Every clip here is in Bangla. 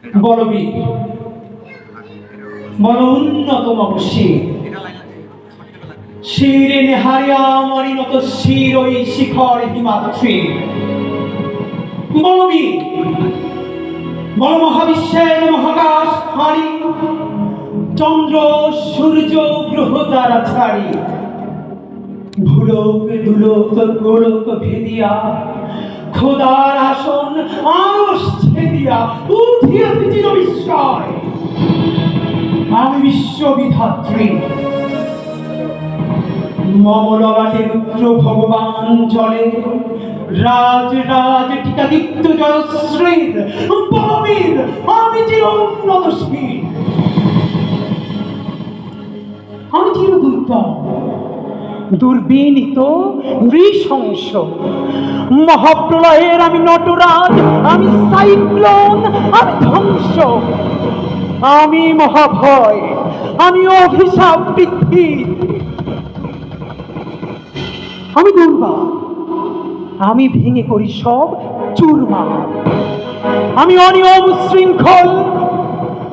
বলবীর বল উন্নতম শির শিরে নেহারিয়া মরিনত শির ওই শিখর হিমাদ্রি বলবীর বল মহাবিশ্বের মহাকাশ হারি চন্দ্র সূর্য গ্রহ তারা ছাড়ি ভুলোক দুলোক গোলক ভেদিয়া খোদার আসন আরশ ছেদিয়া উঠিয়াছে চির বিস্ময় আমি বিশ্ববিধাত্রী মমললাটে রুদ্র ভগবান জলে রাজ রাজ টিকাদিত্য জয়শ্রীর বলবীর আমি চির উন্নতশীল আমি চির দুর্দম দুর্বিনীত নৃশংস মহাপ্রলয়ের আমি নটরাজ আমি সাইক্লোন আমি ধ্বংস আমি মহাভয় আমি অভিশাপ পৃথ্বী আমি দুর্বার আমি ভেঙে করি সব চুরমার আমি অনিয়ম শৃঙ্খল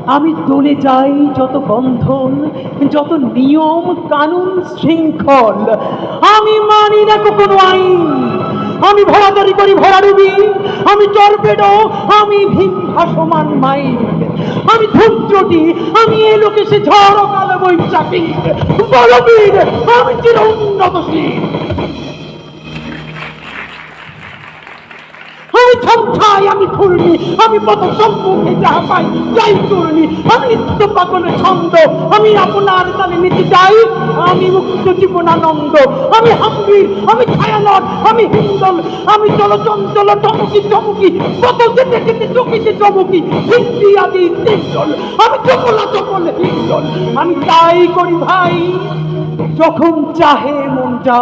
আমি দলে যাই যত বন্ধন যত নিয়ম কানুন শৃঙ্খল আমি মানি না কোনো আইন আমি ভরাদারি করি ভরাডুবি আমি টর্পেডো আমি ভীম ভাসমান মাইল আমি ধূমত্রটি আমি এ লোকে সে ঝড় কালো বৈশাখী বলবীর আমি চির উন্নতশীল আমি ছন্থাই আমি ফুলনি আমি পথ সম্মুখে যাহা পাই যাই করনি আমি নিত্য পাগলের ছন্দ আমি আপনার তালে নিতে যাই আমি মুক্ত জীবনানন্দ আমি হাম্বির আমি ছায়ানট আমি হিন্দল আমি চলচঞ্চল টমকি চমকি কত যেতে যেতে চকিতে চমকি হিন্দি আদি তিনজল আমি চপলা চপল হিন্দল আমি তাই করি ভাই যখন চাহে মন যা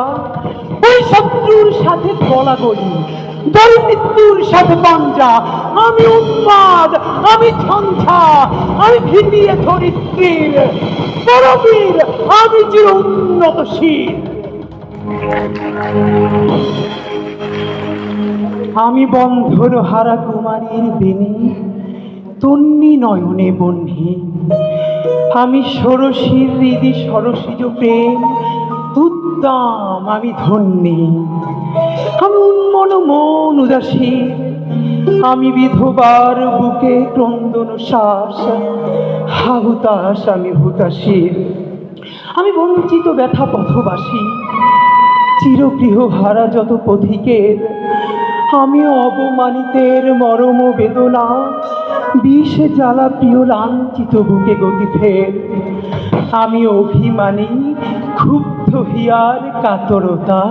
ওই শত্রুর সাথে গলাগলি দল মৃত্যুর সাথে পাঞ্জা আমি উন্মাদ আমি ছঞ্ছা আমি ভিতিয়ে ধরিত্রীর বলবীর আমি চির উন্নতশীল আমি বন্ধর হারা কুমারীর বেনি তন্নি নয়নে বহ্নি আমি ষোড়শীর হৃদি সরসিজ প্রেম উদ্দাম আমি ধন্যী আমি উন্মন মন উদাসী আমি বিধবার বুকে ক্রন্দন শ্বাস হাহুতাস আমি হুতাশীর আমি বঞ্চিত ব্যথা পথবাসী চিরগৃহ হারা যত পথিকের আমি অবমানিতের মরম বেদনা বিষ জ্বালা প্রিয় লাঞ্ছিত বুকে গতি ফের আমি অভিমানী ক্ষুব্ধ হিয়ার কাতরতা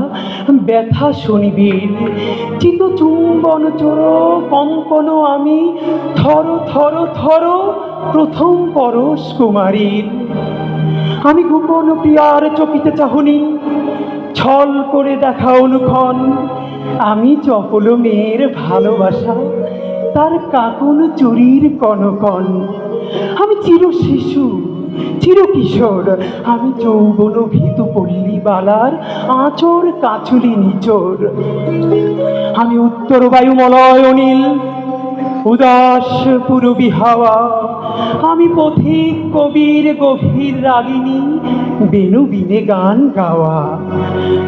ব্যথা শনিবীর চিত চুম্বন চোর কঙ্কন আমি থর থর থর প্রথম পরশ কুমারীর আমি গোপন প্রিয়ার চকিতে চাহনি ছল করে দেখা অনুক্ষণ আমি চপল মেয়ের ভালোবাসা তার কাকন চুরির কনকন আমি চির শিশু চির কিশোর আমি যৌবন ভীতু পল্লী বালার আঁচর কাচুলি নিচোর আমি উত্তর বায়ুমলয় অনিল উদাস পূরবী হাওয়া আমি পথিক কবির গভীর রাগিনী বেনু বিনে গান গাওয়া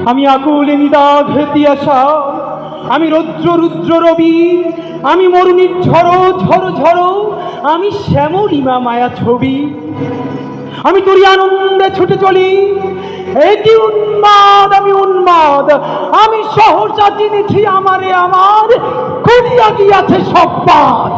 আমি আকুল নিদাঘ তিয়াসা আমি রৌদ্র রুদ্র রবি আমি মরুণীর ঝড়ো ঝড়ো ঝড়ো আমি শ্যামলিমা মায়া ছবি আমি তোরই আনন্দে ছুটে চলি এটি উন্মাদ আমি উন্মাদ আমি সহসা চিনেছি আমারে আমার খুলিয়া গিয়াছে সব পাত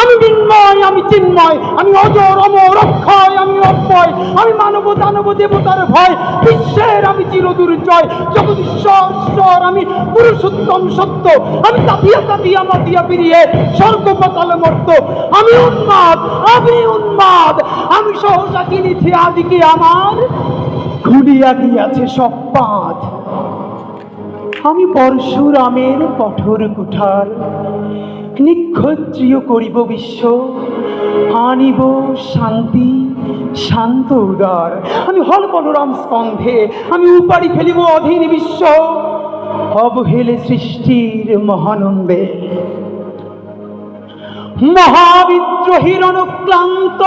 আমি বিন্ময় আমি চিন্ময় আমি অজর অমর অক্ষয় আমি অক্ষয় আমি মানব দানব দেবতার ভয় বিশ্বের আমি চির দুর্জয় জগদীশ্বর আমি পুরুষোত্তম সত্য আমি তাতিয়া তাতিয়া মাতিয়া পিরিয়ে স্বর্গ পাতাল মর্ত আমি উন্মাদ আমি সহসা চিনেছি আদিকে আমার খুলিয়া গিয়াছে সব পাত আমি পরশুরামের কঠোর কুঠার নিক্ষত্রিয় করিব বিশ্ব আনিব শান্তি শান্ত উদার আমি হল বলরাম স্কন্ধে আমি উপাড়ি ফেলিব অধীন বিশ্ব অবহেলে সৃষ্টির মহানন্দে মহাবিদ্রোহীর অনুক্লান্ত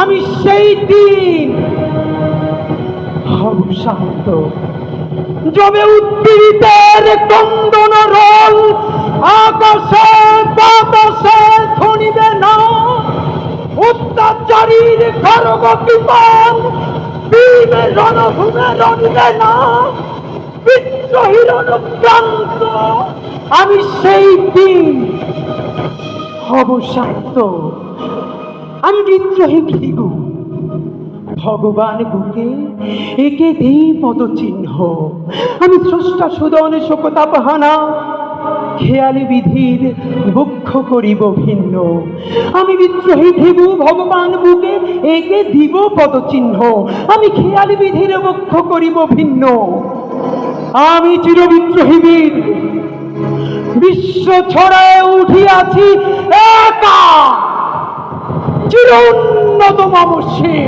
আমি সেই দিন হব শান্ত, যবে উদ্দীরিতের কন্দন রোল আকাশে বাতাসে ধ্বনিবে না, অত্যাচারীর খড়গ কৃপণ ভীমের রণভূমে রণিবে না, বিদ্রোহীর অনুক্রান্ত আমি সেই দিন হব শান্ত। আমি বিদ্রোহী ভৃগু, ভগবান বুকে একে দেই পদচিহ্ন, আমি স্রষ্টা সুদন শোকতাপহানা খেয়ালি বিধির বক্ষ করিব ভিন্ন। আমি বিদ্রোহী ভৃগু, ভগবান বুকে একে দিব পদচিহ্ন, আমি খেয়ালি বিধির বক্ষ করিব ভিন্ন। আমি চিরবিদ্রোহী বীর, বিশ্ব ছড়ায় উঠিয়াছি একা, চির উন্নত মামসী।